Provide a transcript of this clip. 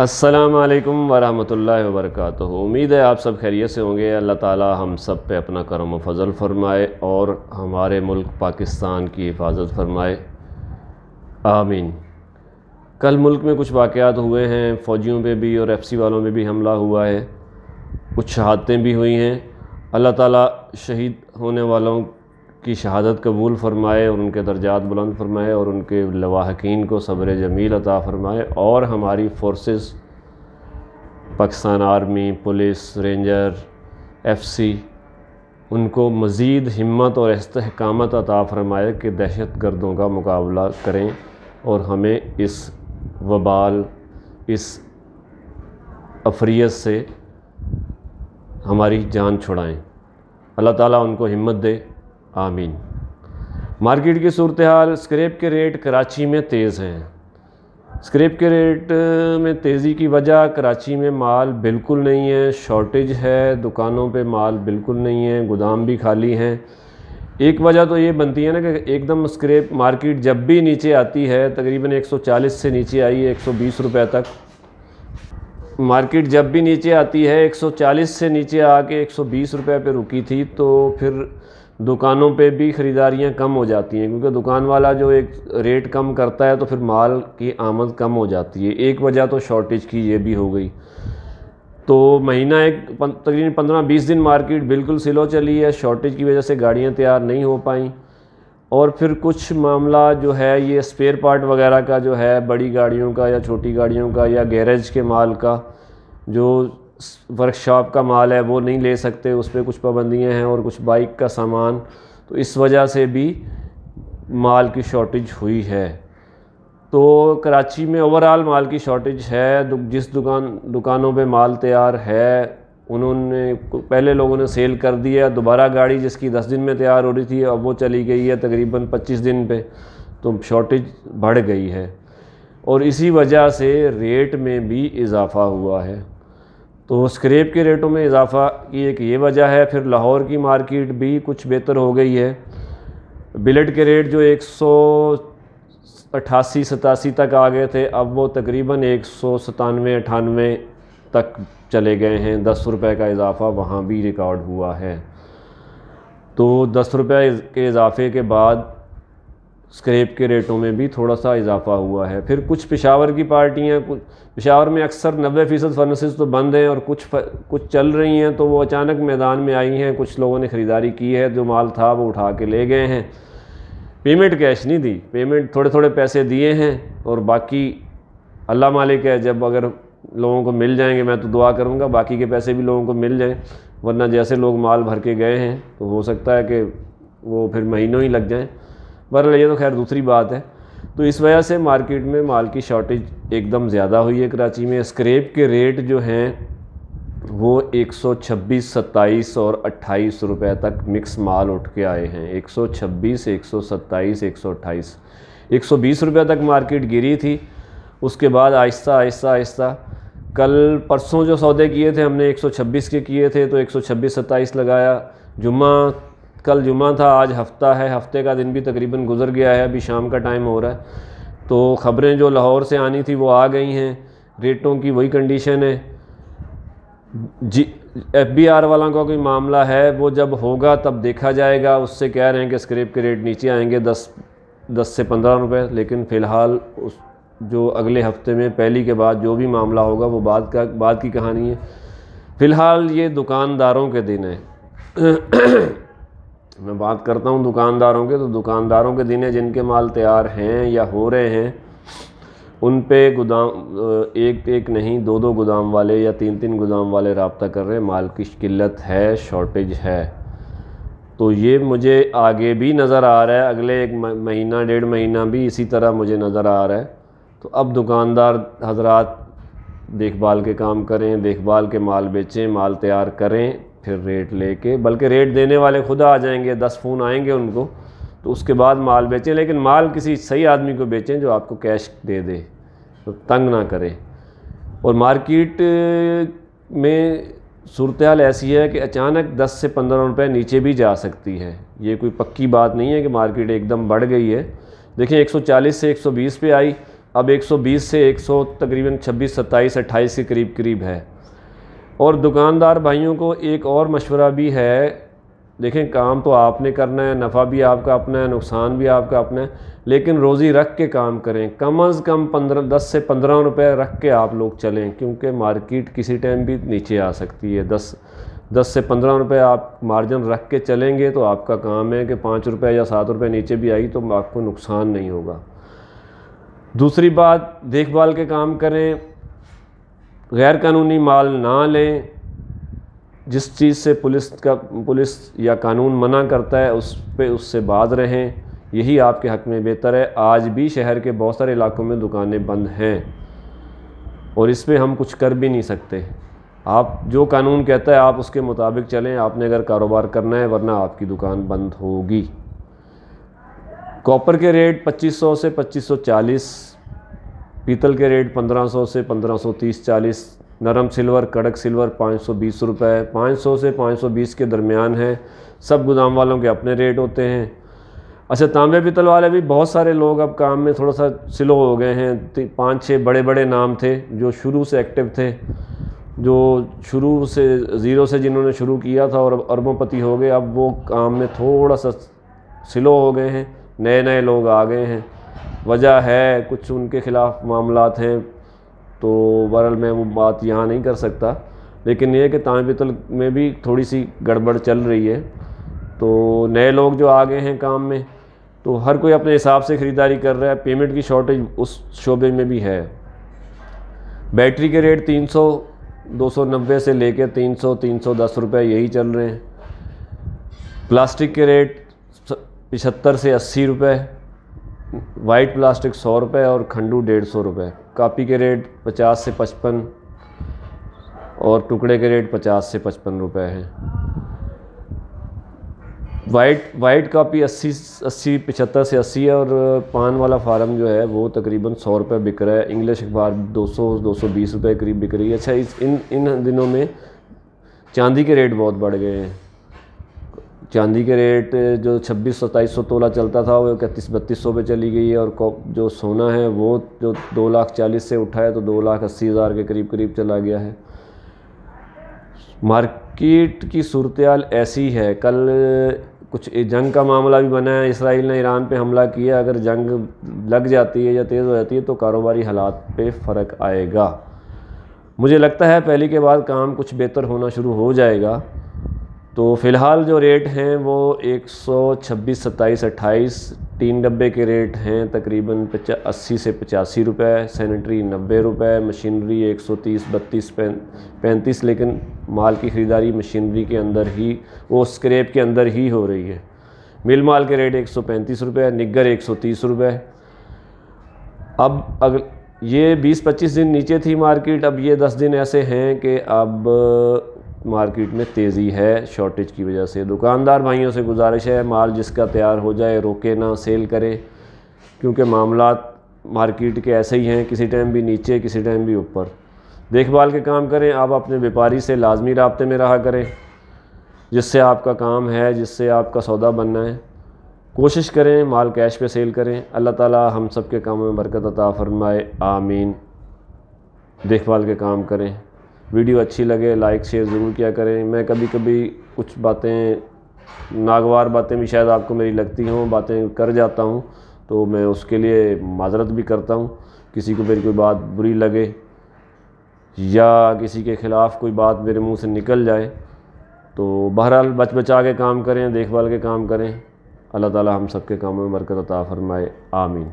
السلام علیکم ورحمۃ اللہ وبرکاتہ۔ امید ہے آپ سب خیریت سے ہوں گے۔ اللہ تعالی ہم سب پہ اپنا کرم و فضل فرمائے اور ہمارے ملک پاکستان کی حفاظت فرمائے، آمین۔ کل ملک میں کچھ واقعات ہوئے ہیں، فوجیوں پہ بھی اور ایف سی والوں پہ بھی حملہ ہوا ہے، کچھ شہادتیں بھی ہوئی ہیں۔ اللہ تعالی شہید ہونے والوں کی شہادت قبول فرمائے اور ان کے درجات بلند فرمائے اور ان کے لواحقین کو صبر جمیل عطا فرمائے، اور ہماری forces Pakistan army, police, ranger, F C, ان کو مزید ہمت اور استحکامت عطا فرمائے کہ دہشت گردوں کا مقابلہ کریں اور ہمیں اس وبال، اس عفریت سے ہماری جان چھڑائیں۔ اللہ تعالیٰ ان کو ہمت دے، آمین۔ مارکیٹ کی صورتحال، اسکریپ کے ریٹ کراچی میں تیز ہیں۔ اسکریپ کے ریٹ میں تیزی کی وجہ، کراچی میں مال بالکل نہیں ہے، شارٹیج ہے، دکانوں پہ مال بالکل نہیں ہے، گودام بھی خالی ہیں۔ ایک وجہ تو یہ بنتی ہے نا کہ ایک دم اسکریپ مارکیٹ جب بھی نیچے آتی ہے، تقریباً 140 سے نیچے آئی ہے 120 روپے تک۔ مارکیٹ جب بھی نیچے آتی ہے 140 سے نیچے آ کے 120 روپے پہ رکی تھی، تو پھر دکانوں پہ بھی خریداریاں کم ہو جاتی ہیں، کیونکہ دکان والا جو ایک ریٹ کم کرتا ہے تو پھر مال کی آمد کم ہو جاتی ہے۔ ایک وجہ تو شارٹیج کی یہ بھی ہو گئی۔ تو مہینہ تقریباً 15-20 دن مارکیٹ بالکل سلو چلی ہے، شارٹیج کی وجہ سے گاڑیاں تیار نہیں ہو پائیں، اور پھر کچھ معاملہ جو ہے یہ اسپیئر پارٹ وغیرہ کا جو ہے، بڑی گاڑیوں کا یا چھوٹی گاڑیوں کا یا گیریج کے مال کا، جو ورک شاپ کا مال ہے وہ نہیں لے سکتے، اس پہ کچھ پابندیاں ہیں، اور کچھ بائک کا سامان، تو اس وجہ سے بھی مال کی شارٹیج ہوئی ہے۔ تو کراچی میں اوورال مال کی شارٹیج ہے۔ جس دکانوں پہ مال تیار ہے انہوں نے پہلے لوگوں نے سیل کر دیا، دوبارہ گاڑی جس کی 10 دن میں تیار ہو رہی تھی اب وہ چلی گئی ہے تقریباً 25 دن پہ، تو شارٹیج بڑھ گئی ہے، اور اسی وجہ سے ریٹ میں بھی اضافہ ہوا ہے۔ تو اسکریپ کے ریٹوں میں اضافہ کی ایک یہ وجہ ہے۔ پھر لاہور کی مارکیٹ بھی کچھ بہتر ہو گئی ہے۔ بلٹ کے ریٹ جو 188-87 تک آ گئے تھے، اب وہ تقریباً 197-98 تک چلے گئے ہیں۔ 10 روپے کا اضافہ وہاں بھی ریکارڈ ہوا ہے۔ تو 10 روپے کے اضافے کے بعد اسکریپ کے ریٹوں میں بھی تھوڑا سا اضافہ ہوا ہے۔ پھر کچھ پشاور کی پارٹیاں، پشاور میں اکثر 90% فرنسز تو بند ہیں، اور کچھ چل رہی ہیں، تو وہ اچانک میدان میں آئی ہیں۔ کچھ لوگوں نے خریداری کی ہے، جو مال تھا وہ اٹھا کے لے گئے ہیں۔ پیمنٹ کیش نہیں دی، پیمنٹ تھوڑے پیسے دیے ہیں، اور باقی اللہ مالک ہے، جب اگر لوگوں کو مل جائیں گے، میں تو دعا کروں گا باقی کے پیسے بھی لوگوں کو مل جائیں، ورنہ جیسے لوگ مال بھر کے گئے ہیں تو ہو سکتا ہے کہ وہ پھر مہینوں ہی لگ جائیں۔ بہرحال یہ تو خیر دوسری بات ہے۔ تو اس وجہ سے مارکیٹ میں مال کی شارٹیج ایک دم زیادہ ہوئی ہے کراچی میں۔ اسکریپ کے ریٹ جو ہیں وہ 126، 27 اور 28 روپے تک مکس مال اٹھ کے آئے ہیں۔ 126، 127، 128، 120 روپے تک مارکیٹ گری تھی۔ اس کے بعد آہستہ کل پرسوں جو سودے کیے تھے ہم نے 126 کے کیے تھے، تو 126-27 لگایا۔ کل جمعہ تھا، آج ہفتہ ہے، ہفتے کا دن بھی تقریباً گزر گیا ہے، ابھی شام کا ٹائم ہو رہا ہے۔ تو خبریں جو لاہور سے آنی تھی وہ آ گئی ہیں، ریٹوں کی وہی کنڈیشن ہے۔ ایف بی آر والوں کا کوئی معاملہ ہے، وہ جب ہوگا تب دیکھا جائے گا۔ اس سے کہہ رہے ہیں کہ اسکریپ کے ریٹ نیچے آئیں گے 10 سے 15 روپے، لیکن فی الحال جو اگلے ہفتے میں پہلی کے بعد جو بھی معاملہ ہوگا وہ بعد کی کہانی ہے۔ فی الحال یہ دکانداروں کے دن ہیں۔ میں بات کرتا ہوں دکانداروں کے، تو دکانداروں کے دن ہیں جن کے مال تیار ہیں یا ہو رہے ہیں، ان پہ گودام ایک نہیں 2 گودام والے یا 3 گودام والے رابطہ کر رہے ہیں۔ مال کی قلت ہے، شارٹیج ہے۔ تو یہ مجھے آگے بھی نظر آ رہا ہے، اگلے 1 مہینہ 1.5 مہینہ بھی اسی طرح مجھے نظر آ رہا ہے۔ تو اب دکاندار حضرات دیکھ بھال کے کام کریں، دیکھ بھال کے مال بیچیں، مال تیار کریں، پھر ریٹ لے کے، بلکہ ریٹ دینے والے خود آ جائیں گے، 10 فون آئیں گے ان کو، تو اس کے بعد مال بیچیں، لیکن مال کسی صحیح آدمی کو بیچیں جو آپ کو کیش دے دے، تو تنگ نہ کرے۔ اور مارکیٹ میں صورتحال ایسی ہے کہ اچانک 10 سے 15 روپے نیچے بھی جا سکتی ہے، یہ کوئی پکی بات نہیں ہے کہ مارکیٹ ایک دم بڑھ گئی ہے۔ دیکھیں 140 سے 120 پہ آئی، اب 120 سے 100 تقریباً 26 27 28 کے قریب ہے۔ اور دکاندار بھائیوں کو ایک اور مشورہ بھی ہے، دیکھیں کام تو آپ نے کرنا ہے، نفع بھی آپ کا اپنا ہے، نقصان بھی آپ کا اپنا ہے، لیکن روزی رکھ کے کام کریں، کم از کم 10 سے 15 روپے رکھ کے آپ لوگ چلیں، کیونکہ مارکیٹ کسی ٹائم بھی نیچے آ سکتی ہے۔ 10 سے 15 روپے آپ مارجن رکھ کے چلیں گے تو آپ کا کام ہے کہ 5 روپے یا 7 روپے نیچے بھی آئی تو آپ کو نقصان نہیں ہوگا۔ دوسری بات، دیکھ بھال کے کام کریں، غیر قانونی مال نہ لیں، جس چیز سے پولیس یا قانون منع کرتا ہے اس سے باز رہیں، یہی آپ کے حق میں بہتر ہے۔ آج بھی شہر کے بہت سارے علاقوں میں دکانیں بند ہیں اور اس پہ ہم کچھ کر بھی نہیں سکتے۔ آپ جو قانون کہتا ہے آپ اس کے مطابق چلیں، آپ نے اگر کاروبار کرنا ہے، ورنہ آپ کی دکان بند ہوگی۔ کاپر کے ریٹ 2500 سے 2540، پیتل کے ریٹ 1500 سے 1530-40، نرم سلور کڑک سلور 520 روپے، 500 سے 520 کے درمیان ہے۔ سب گودام والوں کے اپنے ریٹ ہوتے ہیں۔ اچھا، تانبے پیتل والے بھی بہت سارے لوگ اب کام میں تھوڑا سا سلو ہو گئے ہیں۔ 5-6 بڑے نام تھے جو شروع سے ایکٹیو تھے، جو شروع سے زیرو سے جنہوں نے شروع کیا تھا اور اربوں پتی ہو گئے، اب وہ کام میں تھوڑا سا سلو ہو گئے ہیں، نئے لوگ آ گئے ہیں۔ وجہ ہے کچھ ان کے خلاف معاملات ہیں، تو بہرحال میں وہ بات یہاں نہیں کر سکتا، لیکن یہ کہ تانبے پیتل میں بھی تھوڑی سی گڑبڑ چل رہی ہے۔ تو نئے لوگ جو آ گئے ہیں کام میں، تو ہر کوئی اپنے حساب سے خریداری کر رہا ہے، پیمنٹ کی شارٹیج اس شعبے میں بھی ہے۔ بیٹری کے ریٹ 300 290 سے لے کے 300 310 روپے یہی چل رہے ہیں۔ پلاسٹک کے ریٹ 75 سے 80 روپے، وائٹ پلاسٹک 100 روپے اور کھنڈو 150 روپے۔ کاپی کے ریٹ 50 سے 55 اور ٹکڑے کے ریٹ 50 سے 55 روپے ہیں۔ وائٹ کاپی 75 سے 80 ہے، اور پان والا فارم جو ہے وہ تقریباً 100 روپے بک رہا ہے۔ انگلش اخبار 200-220 روپے قریب بک رہی ہے۔ اچھا، ان دنوں میں چاندی کے ریٹ بہت بڑھ گئے ہیں۔ چاندی کے ریٹ جو 2600-2700 تولہ چلتا تھا وہ 3100-3200 پہ چلی گئی ہے، اور جو سونا ہے وہ جو 2,40,000 سے اٹھا ہے تو 2,80,000 کے قریب چلا گیا ہے۔ مارکیٹ کی صورتحال ایسی ہے، کل کچھ جنگ کا معاملہ بھی بنا ہے، اسرائیل نے ایران پہ حملہ کیا، اگر جنگ لگ جاتی ہے یا تیز ہو جاتی ہے تو کاروباری حالات پہ فرق آئے گا۔ مجھے لگتا ہے پہلی کے بعد کام کچھ بہتر ہونا شروع ہو جائے گا۔ تو فی الحال جو ریٹ ہیں وہ 126 27 28، 3 ڈبے کے ریٹ ہیں تقریباً 80 سے 85 روپے، سینیٹری 90 روپے، مشینری 130 32 35، لیکن مال کی خریداری مشینری کے اندر ہی، وہ اسکریپ کے اندر ہی ہو رہی ہے۔ مل مال کے ریٹ 135 روپے، نگر 130 روپے۔ اب یہ 20-25 دن نیچے تھی مارکیٹ، اب یہ 10 دن ایسے ہیں کہ اب مارکیٹ میں تیزی ہے شارٹیج کی وجہ سے۔ دکاندار بھائیوں سے گزارش ہے، مال جس کا تیار ہو جائے روکے نہ، سیل کرے، کیونکہ معاملات مارکیٹ کے ایسے ہی ہیں، کسی ٹائم بھی نیچے کسی ٹائم بھی اوپر۔ دیکھ بھال کے کام کریں، آپ اپنے بیپاری سے لازمی رابطے میں رہا کریں، جس سے آپ کا کام ہے، جس سے آپ کا سودا بننا ہے۔ کوشش کریں مال کیش پہ سیل کریں۔ اللہ تعالی ہم سب کے کاموں میں برکت عطا فرمائے، آمین۔ دیکھ بھال کے کام کریں۔ ویڈیو اچھی لگے لائک شیئر ضرور کیا کریں۔ میں کبھی کچھ باتیں، ناگوار باتیں بھی شاید آپ کو میری لگتی ہوں، باتیں کر جاتا ہوں، تو میں اس کے لیے معذرت بھی کرتا ہوں۔ کسی کو میری کوئی بات بری لگے یا کسی کے خلاف کوئی بات میرے منہ سے نکل جائے تو بہرحال بچا کے کام کریں، دیکھ بھال کے کام کریں۔ اللہ تعالی ہم سب کے کاموں میں برکت عطا فرمائے، آمین۔